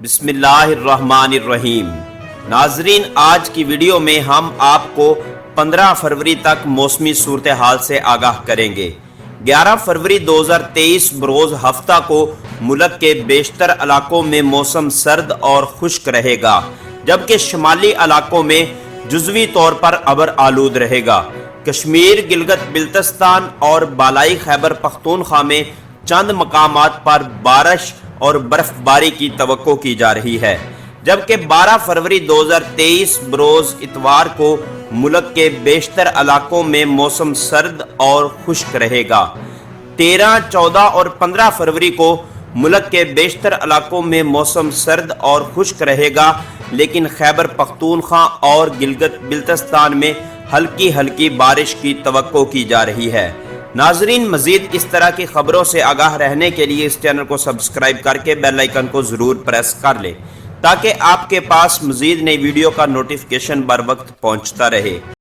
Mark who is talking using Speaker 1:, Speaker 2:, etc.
Speaker 1: بسم اللہ الرحمن الرحیم۔ ناظرین، آج کی ویڈیو میں ہم آپ کو 15 فروری تک موسمی صورتحال سے آگاہ کریں گے۔ 11 فروری 2023 بروز ہفتہ کو ملک کے بیشتر علاقوں میں موسم سرد اور خشک رہے گا، جبکہ شمالی علاقوں میں جزوی طور پر ابر آلود رہے گا۔ کشمیر، گلگت بلتستان اور بالائی خیبر پختونخوا میں چند مقامات پر بارش اور برف باری کی توقع کی جا رہی ہے، جبکہ 12 فروری 2023 بروز اتوار کو ملک کے بیشتر علاقوں میں موسم سرد اور خشک رہے گا۔ 13، 14 اور 15 فروری کو ملک کے بیشتر علاقوں میں موسم سرد اور خشک رہے گا، لیکن خیبر پختونخوا اور گلگت بلتستان میں ہلکی بارش کی توقع کی جا رہی ہے۔ ناظرین، مزید اس طرح کی خبروں سے آگاہ رہنے کے لیے اس چینل کو سبسکرائب کر کے بیل آئیکن کو ضرور پریس کر لیں، تاکہ آپ کے پاس مزید نئی ویڈیو کا نوٹیفیکیشن بر وقت پہنچتا رہے۔